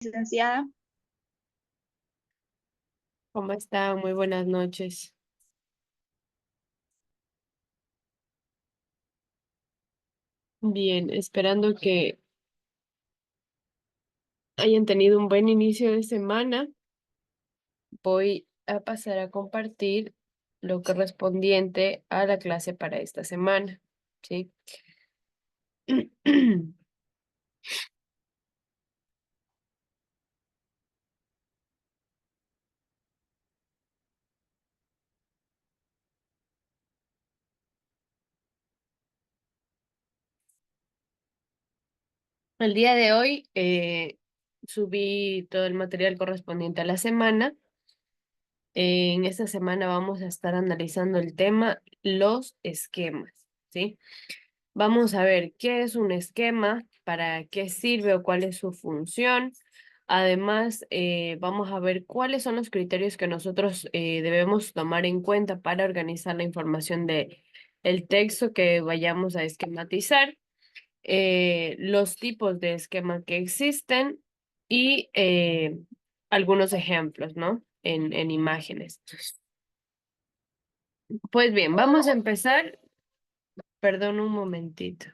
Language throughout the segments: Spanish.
Licenciada. ¿Cómo está? Muy buenas noches. Bien, esperando que hayan tenido un buen inicio de semana, voy a pasar a compartir lo correspondiente a la clase para esta semana, ¿sí? El día de hoy subí todo el material correspondiente a la semana. En esta semana vamos a estar analizando el tema los esquemas, ¿sí? Vamos a ver qué es un esquema, para qué sirve o cuál es su función. Además, vamos a ver cuáles son los criterios que nosotros debemos tomar en cuenta para organizar la información de el texto que vayamos a esquematizar, los tipos de esquema que existen y algunos ejemplos, ¿no? En imágenes. Pues bien, vamos a empezar. Perdón un momentito.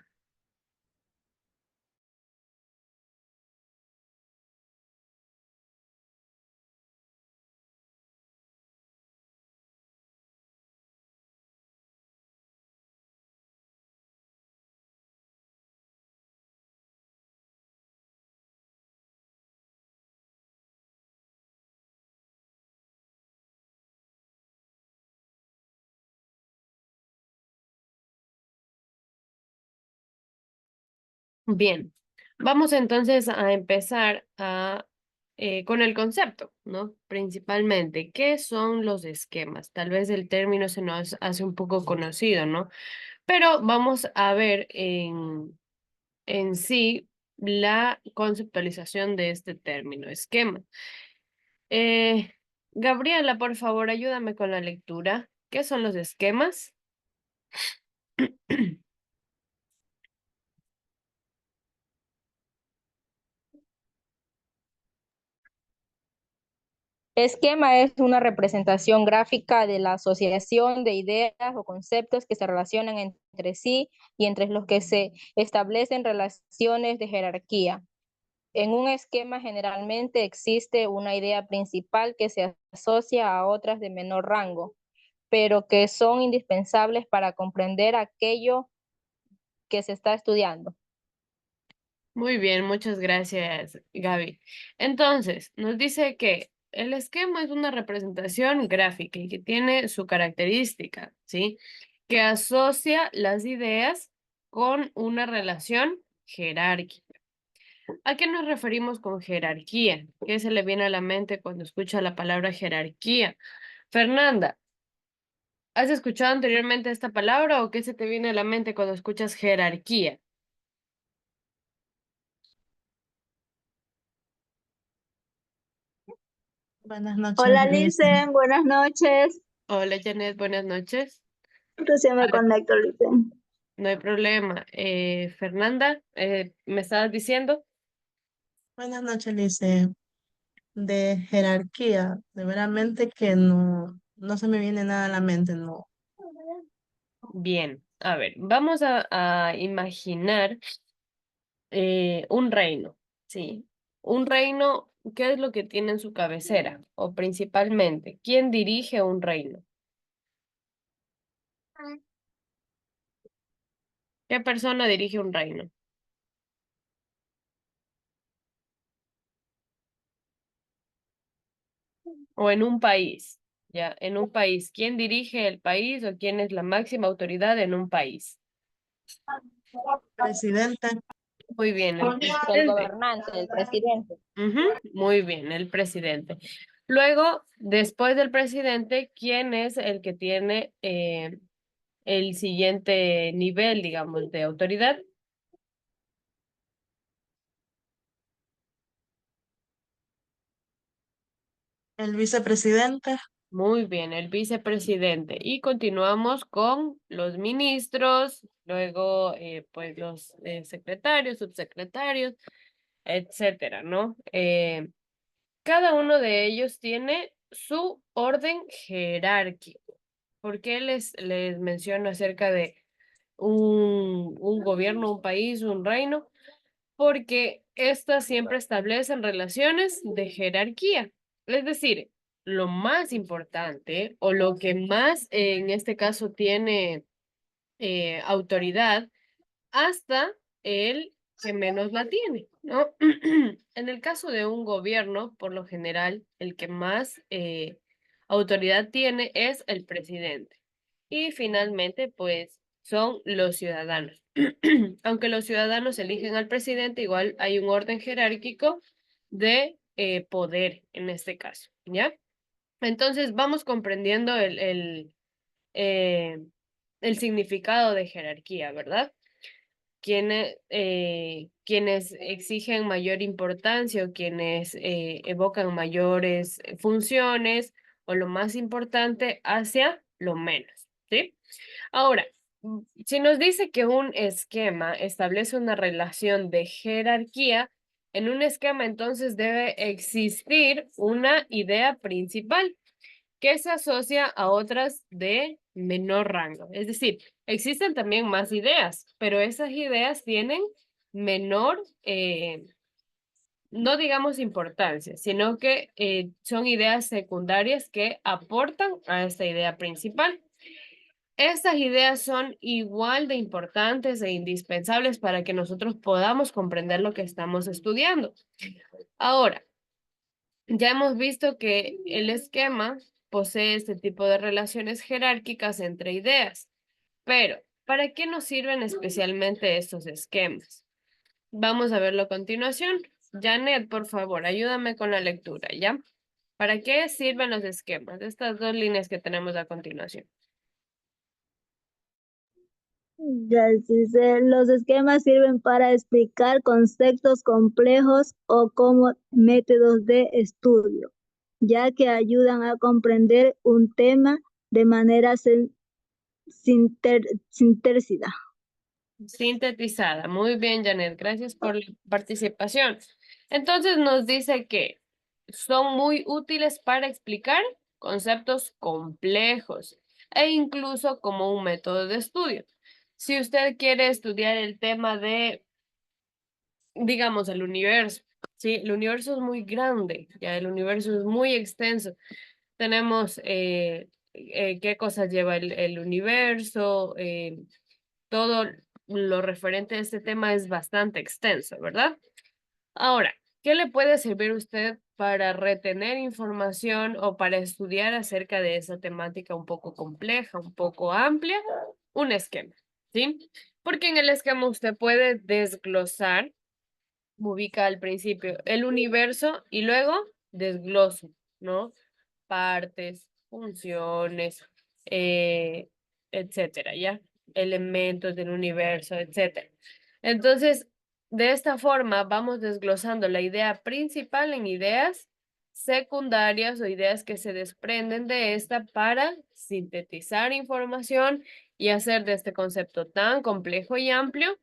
Bien, vamos entonces a empezar con el concepto, ¿no? Principalmente, ¿qué son los esquemas? Tal vez el término se nos hace un poco conocido, ¿no? Pero vamos a ver en sí la conceptualización de este término, esquema. Eh, Gabriela, por favor, ayúdame con la lectura. ¿Qué son los esquemas? Esquema es una representación gráfica de la asociación de ideas o conceptos que se relacionan entre sí y entre los que se establecen relaciones de jerarquía. En un esquema generalmente existe una idea principal que se asocia a otras de menor rango, pero que son indispensables para comprender aquello que se está estudiando. Muy bien, muchas gracias, Gaby. Entonces, nos dice que el esquema es una representación gráfica y que tiene su característica, ¿sí? Que asocia las ideas con una relación jerárquica. ¿A qué nos referimos con jerarquía? ¿Qué se le viene a la mente cuando escucha la palabra jerarquía? Fernanda, ¿has escuchado anteriormente esta palabra o qué se te viene a la mente cuando escuchas jerarquía? Buenas noches, Hola, Lisa. Licen, buenas noches. Hola, Janet, buenas noches. Recién me conecto, Licen. No hay problema. Fernanda, ¿me estabas diciendo? Buenas noches, Lisa. De jerarquía, de veramente que no se me viene nada a la mente, no. Bien, a ver, vamos a imaginar un reino, ¿sí? Un reino, ¿qué es lo que tiene en su cabecera? O principalmente, ¿quién dirige un reino? ¿Qué persona dirige un reino? O en un país, ¿ya? En un país, ¿quién dirige el país o quién es la máxima autoridad en un país? Presidente, Muy bien, el El presidente. gobernante, el presidente. Ujú, muy bien, el presidente. Luego, después del presidente, ¿quién es el que tiene el siguiente nivel, digamos, de autoridad? el vicepresidente, Muy bien, el vicepresidente. Y continuamos con los ministros, luego, pues, los secretarios, subsecretarios. etcétera, ¿no? Cada uno de ellos tiene su orden jerárquico. ¿Por qué les menciono acerca de un gobierno, un país, un reino? Porque estas siempre establecen relaciones de jerarquía. Es decir, lo más importante o lo que más en este caso tiene autoridad hasta el que menos la tiene, ¿no? En el caso de un gobierno, por lo general, el que más autoridad tiene es el presidente. Y finalmente, pues, son los ciudadanos. Aunque los ciudadanos eligen al presidente, igual hay un orden jerárquico de poder en este caso, ¿ya? Entonces, vamos comprendiendo el significado de jerarquía, ¿verdad? Quienes exigen mayor importancia o quienes evocan mayores funciones o lo más importante hacia lo menos, ¿sí? Ahora, si nos dice que un esquema establece una relación de jerarquía, en un esquema entonces debe existir una idea principal que se asocia a otras de menor rango. Es decir, existen también más ideas, pero esas ideas tienen menor, no digamos importancia, sino que son ideas secundarias que aportan a esta idea principal. Estas ideas son igual de importantes e indispensables para que nosotros podamos comprender lo que estamos estudiando. Ahora, ya hemos visto que el esquema posee este tipo de relaciones jerárquicas entre ideas, pero ¿para qué nos sirven especialmente estos esquemas? Vamos a verlo a continuación. Janet, por favor, ayúdame con la lectura, ¿ya? ¿Para qué sirven los esquemas? Estas dos líneas que tenemos a continuación. Ya dice, los esquemas sirven para explicar conceptos complejos o como métodos de estudio, ya que ayudan a comprender un tema de manera sintética. Sintetizada. Muy bien, Janet. Gracias por la participación. Entonces nos dice que son muy útiles para explicar conceptos complejos e incluso como un método de estudio. Si usted quiere estudiar el tema de, digamos, el universo, ¿sí? El universo es muy grande, ya el universo es muy extenso. Tenemos qué cosas lleva el universo, todo lo referente a este tema es bastante extenso, ¿verdad? Ahora, ¿qué le puede servir a usted para retener información o para estudiar acerca de esa temática un poco compleja, un poco amplia? Un esquema, ¿sí? Porque en el esquema usted puede desglosar, ubica al principio el universo y luego desgloso, ¿no? Partes, funciones, etcétera, ¿ya? Elementos del universo, etcétera. Entonces, de esta forma vamos desglosando la idea principal en ideas secundarias o ideas que se desprenden de esta para sintetizar información y hacer de este concepto tan complejo y amplio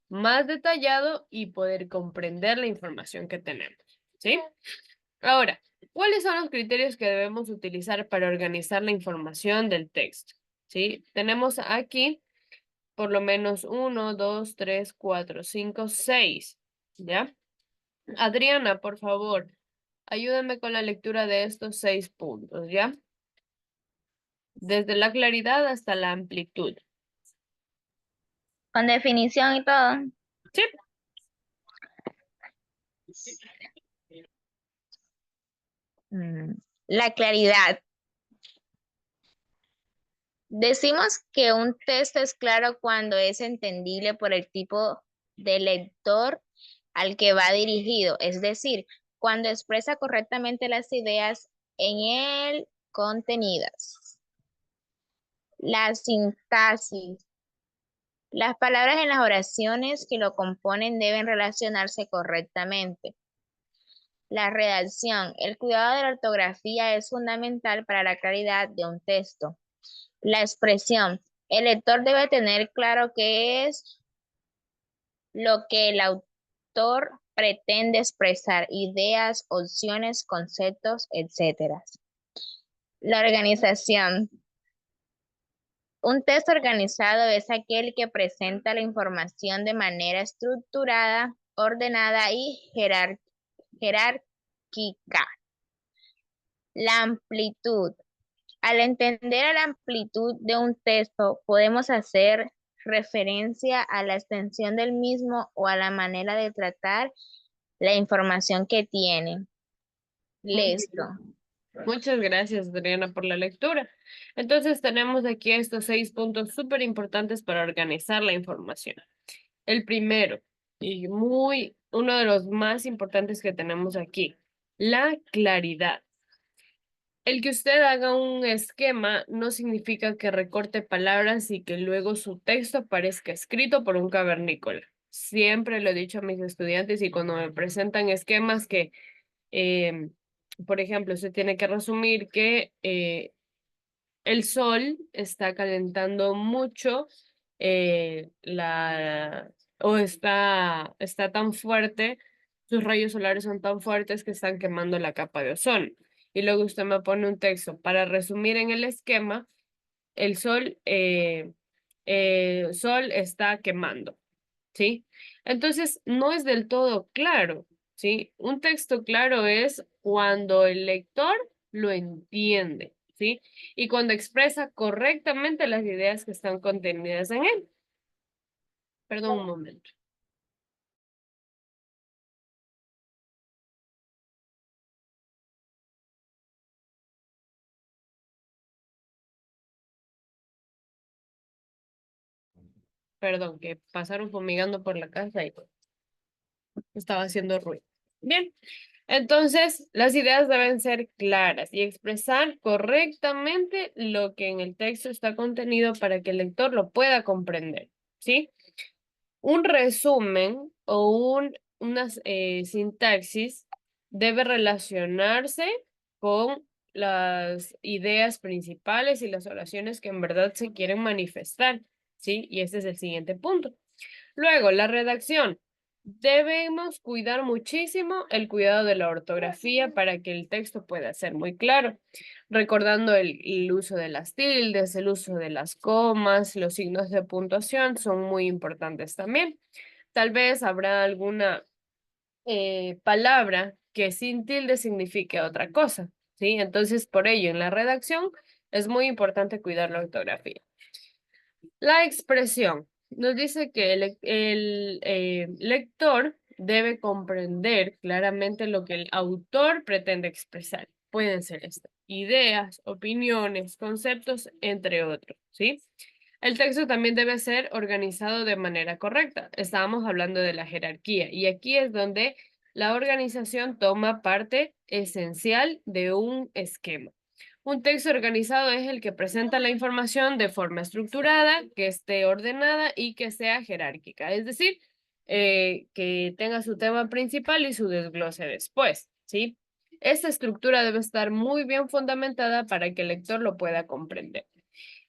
más detallado y poder comprender la información que tenemos, ¿sí? Ahora, ¿cuáles son los criterios que debemos utilizar para organizar la información del texto? ¿Sí? Tenemos aquí por lo menos 1, 2, 3, 4, 5, 6, ¿ya? Adriana, por favor, ayúdame con la lectura de estos 6 puntos, ¿ya? Desde la claridad hasta la amplitud. Con definición y todo. Sí. La claridad. Decimos que un texto es claro cuando es entendible por el tipo de lector al que va dirigido, es decir, cuando expresa correctamente las ideas en él contenidas. La sintaxis. Las palabras en las oraciones que lo componen deben relacionarse correctamente. La redacción. El cuidado de la ortografía es fundamental para la claridad de un texto. La expresión. El lector debe tener claro qué es lo que el autor pretende expresar ideas, opciones, conceptos, etc. La organización. Un texto organizado es aquel que presenta la información de manera estructurada, ordenada y jerárquica. La amplitud. Al entender la amplitud de un texto, podemos hacer referencia a la extensión del mismo o a la manera de tratar la información que tiene. Muy Listo. bien. Muchas gracias, Adriana, por la lectura. Entonces tenemos aquí estos 6 puntos súper importantes para organizar la información. El primero, y uno de los más importantes que tenemos aquí, la claridad. El que usted haga un esquema no significa que recorte palabras y que luego su texto parezca escrito por un cavernícola. Siempre lo he dicho a mis estudiantes y cuando me presentan esquemas que, por ejemplo, se tiene que resumir que el sol está calentando mucho o está tan fuerte, sus rayos solares son tan fuertes que están quemando la capa de ozono. Y luego usted me pone un texto para resumir en el esquema, el sol está quemando, ¿sí? Entonces, no es del todo claro, ¿sí? Un texto claro es cuando el lector lo entiende, ¿sí? Y cuando expresa correctamente las ideas que están contenidas en él. Perdón un momento. Perdón, que pasaron fumigando por la casa y estaba haciendo ruido. Bien, entonces las ideas deben ser claras y expresar correctamente lo que en el texto está contenido para que el lector lo pueda comprender, ¿sí? Un resumen o una sintaxis debe relacionarse con las ideas principales y las oraciones que en verdad se quieren manifestar, ¿sí? Y este es el siguiente punto. Luego, la redacción. Debemos cuidar muchísimo el cuidado de la ortografía para que el texto pueda ser muy claro, recordando el uso de las tildes, el uso de las comas, los signos de puntuación son muy importantes también. Tal vez habrá alguna palabra que sin tilde signifique otra cosa, ¿sí? Entonces, por ello, en la redacción es muy importante cuidar la ortografía. La expresión nos dice que el lector debe comprender claramente lo que el autor pretende expresar. Pueden ser estas ideas, opiniones, conceptos, entre otros, ¿sí? El texto también debe ser organizado de manera correcta. Estábamos hablando de la jerarquía y aquí es donde la organización toma parte esencial de un esquema. Un texto organizado es el que presenta la información de forma estructurada, que esté ordenada y que sea jerárquica. Es decir, que tenga su tema principal y su desglose después, ¿sí? Esta estructura debe estar muy bien fundamentada para que el lector lo pueda comprender.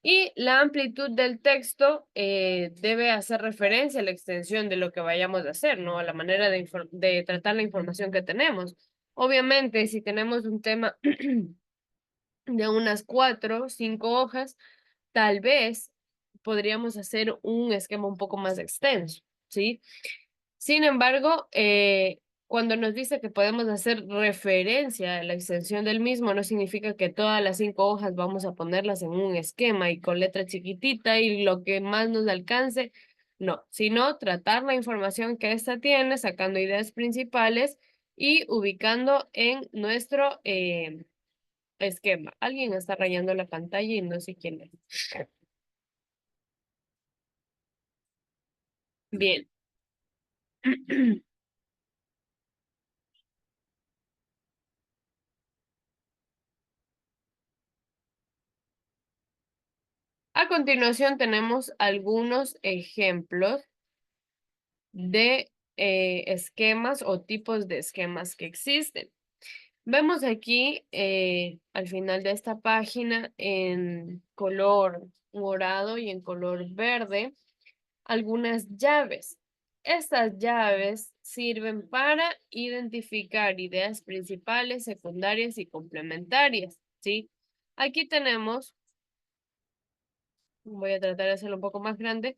Y la amplitud del texto debe hacer referencia a la extensión de lo que vayamos a hacer, ¿no? A la manera de tratar la información que tenemos. Obviamente, si tenemos un tema de unas 4 o 5 hojas, tal vez podríamos hacer un esquema un poco más extenso, ¿sí? Sin embargo, cuando nos dice que podemos hacer referencia a la extensión del mismo, no significa que todas las 5 hojas vamos a ponerlas en un esquema y con letra chiquitita y lo que más nos alcance, no, sino tratar la información que ésta tiene, sacando ideas principales y ubicando en nuestro esquema. Alguien está rayando la pantalla y no sé quién es. Bien. A continuación tenemos algunos ejemplos de esquemas o tipos de esquemas que existen. Vemos aquí al final de esta página en color morado y en color verde algunas llaves. Estas llaves sirven para identificar ideas principales, secundarias y complementarias, ¿sí? Aquí tenemos, voy a tratar de hacerlo un poco más grande,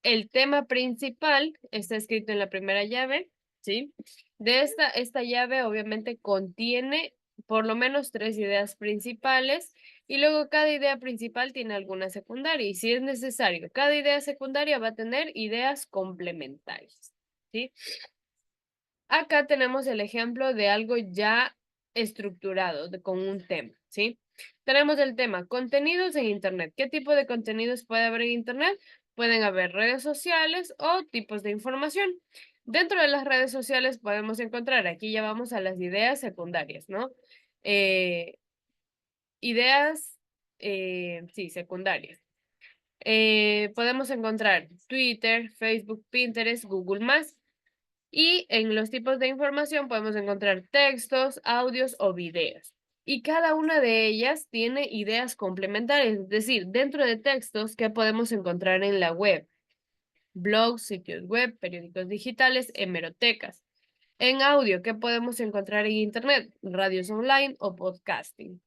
el tema principal está escrito en la primera llave, ¿sí? De esta llave obviamente contiene por lo menos 3 ideas principales y luego cada idea principal tiene alguna secundaria y si es necesario, cada idea secundaria va a tener ideas complementarias, ¿sí? Acá tenemos el ejemplo de algo ya estructurado con un tema, ¿sí? Tenemos el tema contenidos en Internet. ¿Qué tipo de contenidos puede haber en Internet? Pueden haber redes sociales o tipos de información. Dentro de las redes sociales podemos encontrar, aquí ya vamos a las ideas secundarias, ¿no? Ideas, sí, secundarias. Podemos encontrar Twitter, Facebook, Pinterest, Google+. Y en los tipos de información podemos encontrar textos, audios o videos. Y cada una de ellas tiene ideas complementarias, es decir, dentro de textos que podemos encontrar en la web, blogs, sitios web, periódicos digitales, hemerotecas. En audio, ¿qué podemos encontrar en Internet? Radios online o podcasting.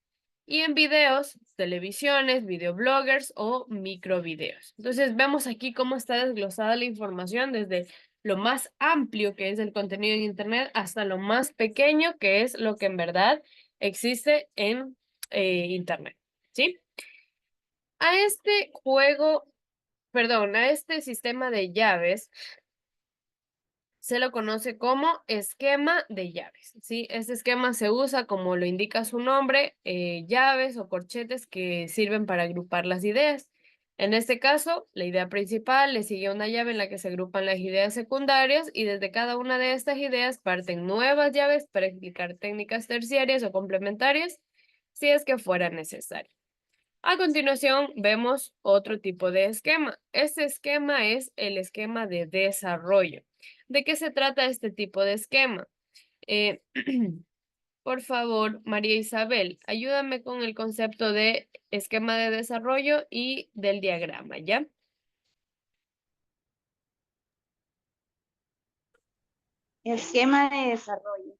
Y en videos, televisiones, videobloggers o microvideos. Entonces vemos aquí cómo está desglosada la información desde lo más amplio que es el contenido en Internet hasta lo más pequeño que es lo que en verdad existe en Internet. ¿Sí? A este juego, perdón, a este sistema de llaves se lo conoce como esquema de llaves, ¿sí? Este esquema se usa, como lo indica su nombre, llaves o corchetes que sirven para agrupar las ideas. En este caso, la idea principal le sigue una llave en la que se agrupan las ideas secundarias y desde cada una de estas ideas parten nuevas llaves para explicar técnicas terciarias o complementarias si es que fuera necesario. A continuación, vemos otro tipo de esquema. Este esquema es el esquema de desarrollo. ¿De qué se trata este tipo de esquema? Eh, por favor, María Isabel, ayúdame con el concepto de esquema de desarrollo y del diagrama, ¿ya? Esquema de desarrollo.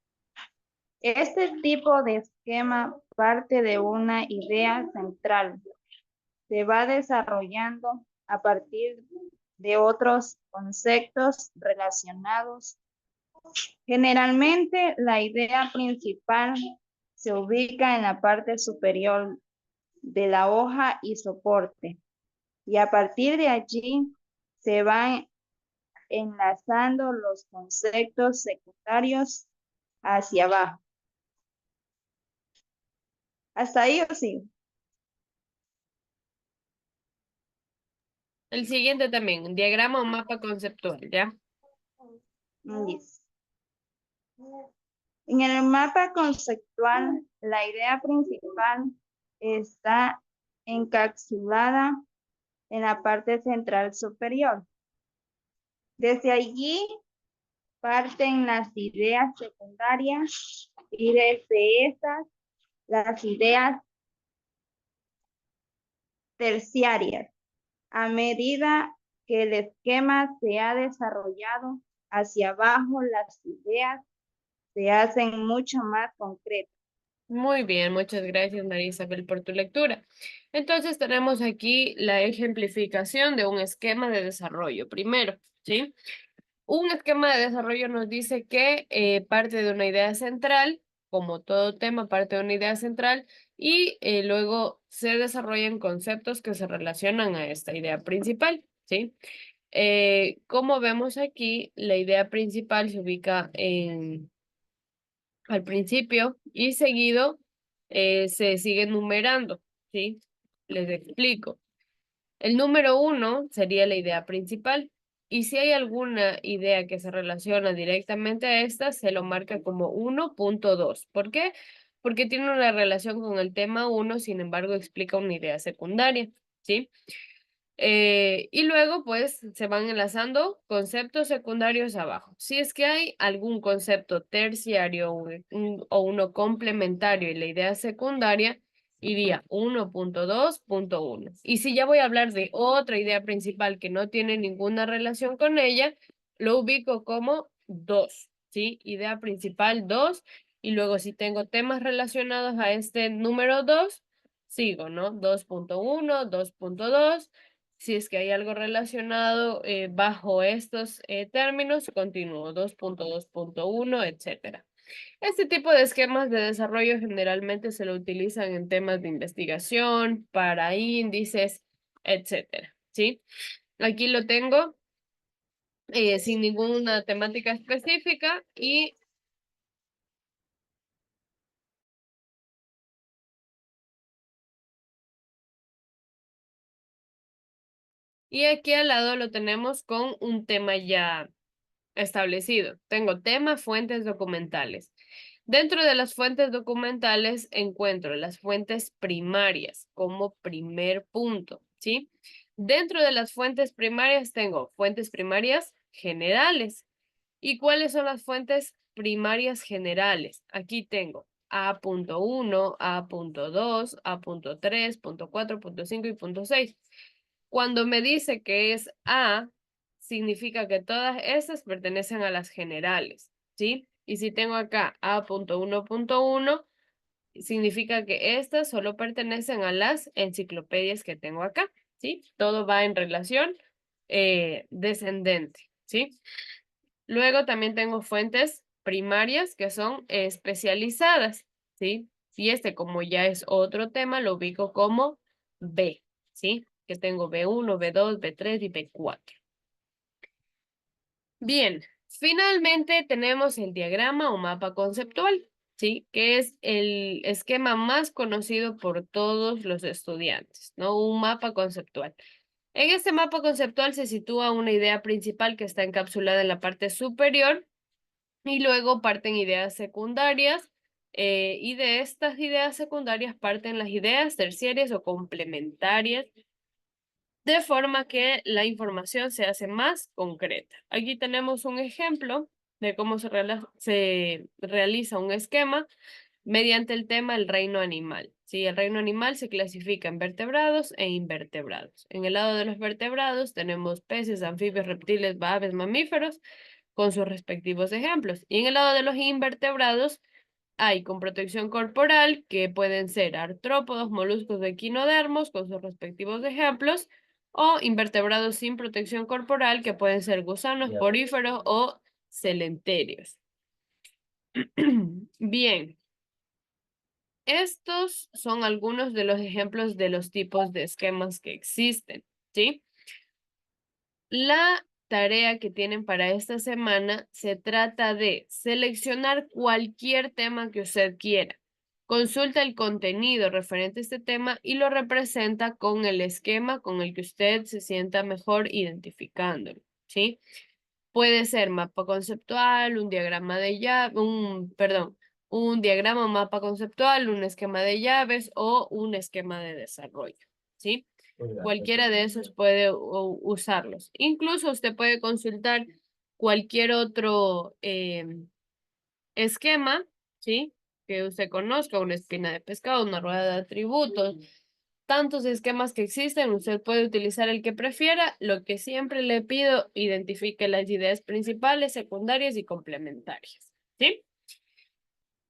Este tipo de esquema parte de una idea central. Se va desarrollando a partir de otros conceptos relacionados. Generalmente, la idea principal se ubica en la parte superior de la hoja y soporte, y a partir de allí se van enlazando los conceptos secundarios hacia abajo. ¿Hasta ahí o sí? El siguiente también, diagrama o mapa conceptual, ¿ya? Yes. En el mapa conceptual, la idea principal está encapsulada en la parte central superior. Desde allí parten las ideas secundarias y desde estas las ideas terciarias. A medida que el esquema se ha desarrollado hacia abajo, las ideas se hacen mucho más concretas. Muy bien, muchas gracias María Isabel por tu lectura. Entonces tenemos aquí la ejemplificación de un esquema de desarrollo. Primero, ¿sí? Un esquema de desarrollo nos dice que parte de una idea central, como todo tema parte de una idea central, y luego se desarrollan conceptos que se relacionan a esta idea principal, ¿sí? Como vemos aquí, la idea principal se ubica al principio y seguido se sigue numerando, ¿sí? Les explico. El número 1 sería la idea principal. Y si hay alguna idea que se relaciona directamente a esta, se lo marca como 1.2. ¿Por qué? Porque tiene una relación con el tema 1, sin embargo, explica una idea secundaria, ¿sí? Y luego, pues, se van enlazando conceptos secundarios abajo. Si es que hay algún concepto terciario o uno complementario y la idea secundaria, iría 1.2.1. Y si ya voy a hablar de otra idea principal que no tiene ninguna relación con ella, lo ubico como 2, ¿sí? Idea principal 2, y luego si tengo temas relacionados a este número 2, sigo, ¿no? 2.1, 2.2, si es que hay algo relacionado bajo estos términos, continúo 2.2.1, etcétera. Este tipo de esquemas de desarrollo generalmente se lo utilizan en temas de investigación, para índices, etcétera, ¿sí? Aquí lo tengo sin ninguna temática específica y aquí al lado lo tenemos con un tema ya establecido. Tengo tema, fuentes documentales. Dentro de las fuentes documentales encuentro las fuentes primarias como primer punto, ¿sí? Dentro de las fuentes primarias tengo fuentes primarias generales. ¿Y cuáles son las fuentes primarias generales? Aquí tengo A.1, A.2, A.3, punto 4, punto 5 y punto 6. Cuando me dice que es A, significa que todas estas pertenecen a las generales, ¿sí? Y si tengo acá A.1.1, significa que estas solo pertenecen a las enciclopedias que tengo acá, ¿sí? Todo va en relación descendente, ¿sí? Luego también tengo fuentes primarias que son especializadas, ¿sí? Y este, como ya es otro tema, lo ubico como B, ¿sí? Que tengo B1, B2, B3 y B4. Bien, finalmente tenemos el diagrama o mapa conceptual, ¿sí? Que es el esquema más conocido por todos los estudiantes, ¿no? Un mapa conceptual. En este mapa conceptual se sitúa una idea principal que está encapsulada en la parte superior y luego parten ideas secundarias y de estas ideas secundarias parten las ideas terciarias o complementarias de forma que la información se hace más concreta. Aquí tenemos un ejemplo de cómo se realiza un esquema mediante el tema el reino animal. ¿Sí? El reino animal se clasifica en vertebrados e invertebrados. En el lado de los vertebrados tenemos peces, anfibios, reptiles, aves, mamíferos, con sus respectivos ejemplos. Y en el lado de los invertebrados hay con protección corporal, que pueden ser artrópodos, moluscos de equinodermos, con sus respectivos ejemplos, o invertebrados sin protección corporal, que pueden ser gusanos, poríferos o celenterios. Bien, estos son algunos de los ejemplos de los tipos de esquemas que existen, ¿sí? La tarea que tienen para esta semana se trata de seleccionar cualquier tema que usted quiera. Consulta el contenido referente a este tema y lo representa con el esquema con el que usted se sienta mejor identificándolo, ¿sí? Puede ser mapa conceptual, un diagrama de llave, un diagrama o mapa conceptual, un esquema de llaves o un esquema de desarrollo, ¿sí? Cualquiera de esos puede usarlos. Incluso usted puede consultar cualquier otro esquema, ¿sí? Que usted conozca, una espina de pescado, una rueda de atributos, tantos esquemas que existen, usted puede utilizar el que prefiera. Lo que siempre le pido, identifique las ideas principales, secundarias y complementarias, ¿sí?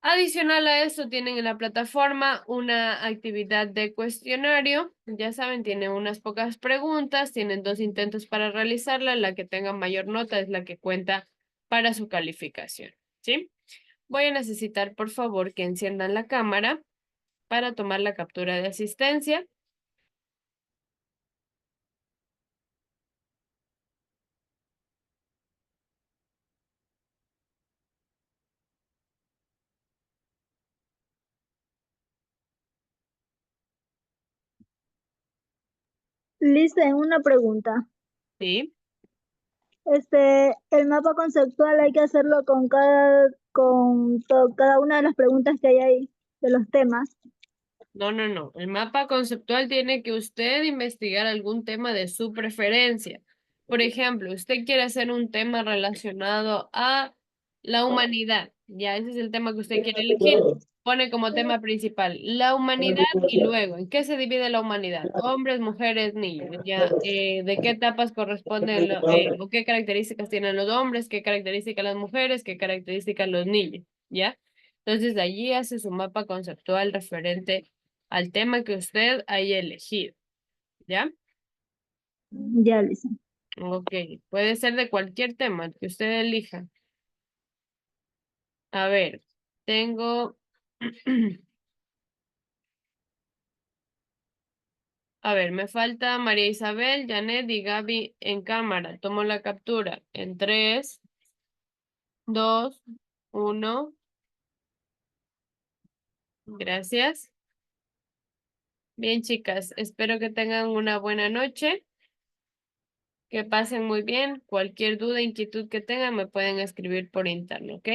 Adicional a esto, tienen en la plataforma una actividad de cuestionario. Ya saben, tienen unas pocas preguntas, tienen 2 intentos para realizarla. La que tenga mayor nota es la que cuenta para su calificación, ¿sí? Voy a necesitar, por favor, que enciendan la cámara para tomar la captura de asistencia. Listen, una pregunta. ¿Sí? El mapa conceptual hay que hacerlo con cada una de las preguntas que hay ahí, de los temas. No, no, no. El mapa conceptual tiene que usted investigar algún tema de su preferencia. Por ejemplo, usted quiere hacer un tema relacionado a la humanidad. Ya, ese es el tema que usted quiere elegir. Pone como tema principal la humanidad y luego, ¿en qué se divide la humanidad? Hombres, mujeres, niños. Ya, ¿de qué etapas corresponden o qué características tienen los hombres, qué características las mujeres, qué características los niños? ¿Ya? Entonces, de allí hace su mapa conceptual referente al tema que usted haya elegido. ¿Ya? Ya, Lisa. Ok, puede ser de cualquier tema que usted elija. A ver, tengo... A ver, me falta María Isabel, Janet y Gaby en cámara. Tomo la captura en 3, 2, 1. Gracias. Bien, chicas, espero que tengan una buena noche. Que pasen muy bien. Cualquier duda, inquietud que tengan, me pueden escribir por interno, ¿ok?